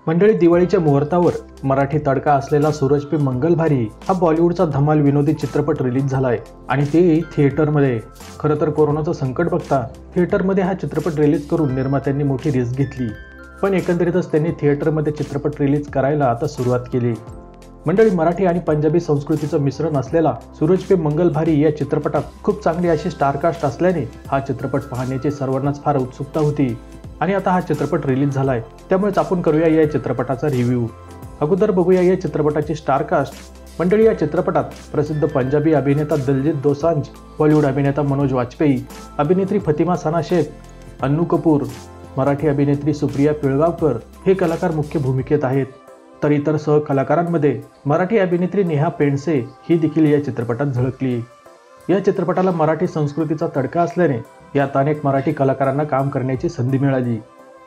मंडळी, दिवाळीच्या मुहूर्तावर मराठी तडका असलेला सूरज पे मंगल भारी हा बॉलिवूडचा धमाल विनोदी चित्रपट रिलीज झालाय आणि ते थिएटरमध्ये. खरं तर कोरोनाचं संकट बघता थिएटरमध्ये हा चित्रपट रिलीज करून निर्मात्यांनी मोठी रिस्क घेतली, पण एकंदरीतच त्यांनी थिएटरमध्ये चित्रपट रिलीज करायला आता सुरुवात केली. मंडळी, मराठी आणि पंजाबी संस्कृतीचं मिश्रण असलेला सूरज पे मंगल भारी या चित्रपटात खूप चांगली अशी स्टारकास्ट असल्याने हा चित्रपट पाहण्याची सर्वांनाच फार उत्सुकता होती आणि आता हा चित्रपट रिलीज झालाय, त्यामुळेच आपण करूया या चित्रपटाचा रिव्ह्यू. अगोदर बघूया या चित्रपटाची स्टारकास्ट. मंडळी, या चित्रपटात प्रसिद्ध पंजाबी अभिनेता दिलजीत दोसांझ, बॉलिवूड अभिनेता मनोज वाजपेयी, अभिनेत्री फतिमा सना शेख, अन्नू कपूर, मराठी अभिनेत्री सुप्रिया पिळगावकर हे कलाकार मुख्य भूमिकेत आहेत. तर इतर सहकलाकारांमध्ये मराठी अभिनेत्री नेहा पेंडसे ही देखील या चित्रपटात झळकली. या चित्रपटाला मराठी संस्कृतीचा तडका असल्याने यात अनेक मराठी कलाकारांना काम करण्याची संधी मिळाली.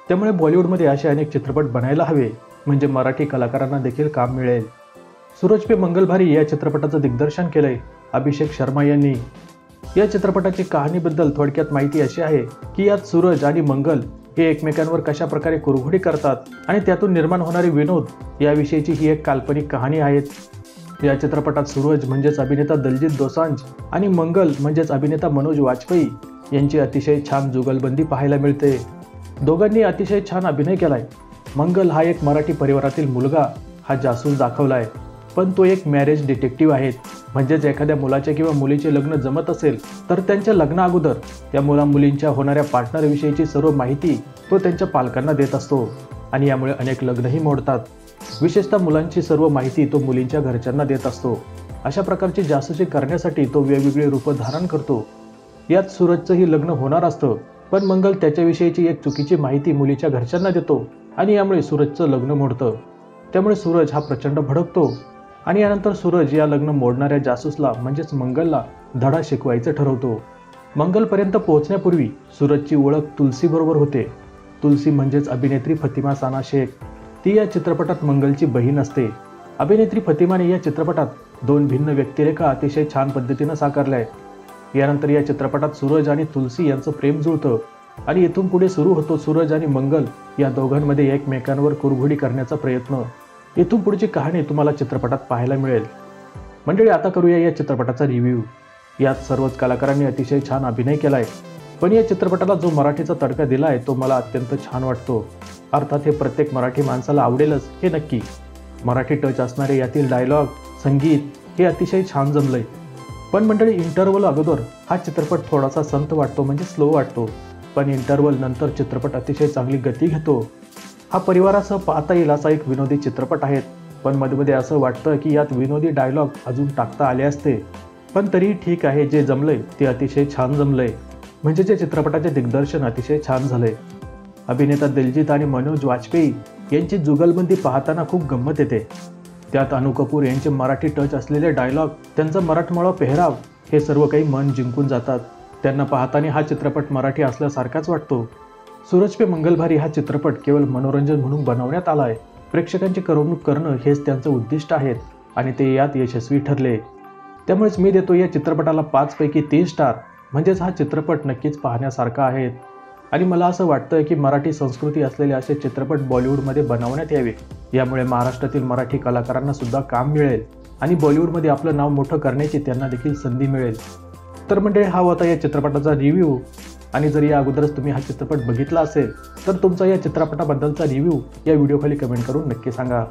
त्यामुळे बॉलिवूडमध्ये असे अनेक चित्रपट बनायला हवे, म्हणजे मराठी कलाकारांना देखील काम मिळेल. सूरज पे मंगल भारी या चित्रपटाचं दिग्दर्शन केलंय अभिषेक शर्मा यांनी. या चित्रपटाची कहाणीबद्दल थोडक्यात माहिती अशी आहे की यात सूरज आणि मंगल हे एकमेकांवर कशा प्रकारे कुरघोडी करतात आणि त्यातून निर्माण होणारे विनोद याविषयीची ही एक काल्पनिक कहाणी आहे. या चित्रपटात सूरज म्हणजेच अभिनेता दिलजीत दोसांझ आणि मंगल म्हणजेच अभिनेता मनोज वाजपेयी यांची अतिशय छान जुगलबंदी पाहायला मिळते. दोघांनी अतिशय छान अभिनय केलाय. मंगल हा एक मराठी परिवारातील मुलगा हा जासूस दाखवलाय, पण तो एक मॅरेज डिटेक्टिव्ह आहे. म्हणजेच एखाद्या मुलाचे किंवा मुलीचे लग्न जमत असेल तर त्यांच्या लग्ना अगोदर त्या मुलींच्या होणाऱ्या पार्टनरविषयीची सर्व माहिती तो त्यांच्या पालकांना देत असतो आणि यामुळे अनेक लग्नही मोडतात. विशेषतः मुलांची सर्व माहिती तो मुलींच्या घरच्यांना देत असतो. अशा प्रकारची जासूसी करण्यासाठी तो वेगवेगळी रूपं धारण करतो. यात सूरजचंही लग्न होणार असतं, पण मंगल त्याच्याविषयीची एक चुकीची माहिती मुलीच्या घरच्यांना देतो आणि यामुळे सूरजचं लग्न मोडतं. त्यामुळे सूरज हा प्रचंड भडकतो आणि यानंतर सूरज या लग्न मोडणाऱ्या जासूसला म्हणजेच मंगलला धडा शिकवायचं ठरवतो. मंगलपर्यंत पोहोचण्यापूर्वी सूरजची ओळख तुलसी बरोबर होते. तुलसी म्हणजेच अभिनेत्री फतिमा सना शेख. ती या चित्रपटात मंगलची बहीण असते. अभिनेत्री फतिमाने या चित्रपटात दोन भिन्न व्यक्तिरेखा अतिशय छान पद्धतीनं साकारल्या आहेत. यानंतर या चित्रपटात सूरज आणि तुलसी यांचं प्रेम जुळतं आणि इथून पुढे सुरू होतो सूरज आणि मंगल या दोघांमध्ये एकमेकांवर कुरघोडी करण्याचा प्रयत्न. इथून पुढची कहाणी तुम्हाला चित्रपटात पाहायला मिळेल. मंडळी, आता करूया या चित्रपटाचा रिव्ह्यू. यात सर्वच कलाकारांनी अतिशय छान अभिनय केलाय, पण या चित्रपटाला जो मराठीचा तडका दिलाय तो मला अत्यंत छान वाटतो. अर्थात हे प्रत्येक मराठी माणसाला आवडेलच हे नक्की. मराठी टच असणारे यातील डायलॉग, संगीत हे अतिशय छान जमलंय. पण मंडळी, इंटरव्हल अगोदर हा चित्रपट थोडासा संथ वाटतो, म्हणजे स्लो वाटतो. पण इंटरव्हल नंतर चित्रपट अतिशय चांगली गती घेतो. हा परिवारासह पाहता येईल असा एक विनोदी चित्रपट आहे, पण मध्ये असं वाटतं की यात विनोदी डायलॉग अजून टाकता आले असते. पण तरीही ठीक आहे, जे जमलंय ते अतिशय छान जमलंय. म्हणजे जे चित्रपटाचे दिग्दर्शन अतिशय छान झालंय. अभिनेता दिलजीत आणि मनोज वाजपेयी यांची जुगलबंदी पाहताना खूप गंमत येते. त्यात अन्नू कपूर यांचे मराठी टच असलेले डायलॉग, त्यांचा मराठमोळा पेहराव हे सर्व काही मन जिंकून जातात. त्यांना पाहताना हा चित्रपट मराठी असल्यासारखाच वाटतो. सूरज पे मंगल भारी हा चित्रपट केवळ मनोरंजन म्हणून बनवण्यात आला आहे. प्रेक्षकांची करमणूक करणं हेच त्यांचं उद्दिष्ट आहे आणि ते यात यशस्वी ठरले. त्यामुळेच मी देतो या चित्रपटाला 5 पैकी 3 स्टार. म्हणजेच हा चित्रपट नक्कीच पाहण्यासारखा आहे आणि मला असं वाटतं की मराठी संस्कृती असलेले असे चित्रपट बॉलिवूडमध्ये बनवण्यात यावे. यामुळे महाराष्ट्रातील मराठी कलाकारांना सुद्धा काम मिळेल आणि बॉलिवूडमध्ये आपलं नाव मोठं करण्याची त्यांना देखील संधी मिळेल. तर मंडळी, हा होता या चित्रपटाचा रिव्ह्यू. आणि जर या अगोदरच तुम्ही हा चित्रपट बघितला असेल तर तुमचा या चित्रपटाबद्दलचा रिव्ह्यू या व्हिडिओखाली कमेंट करून नक्की सांगा.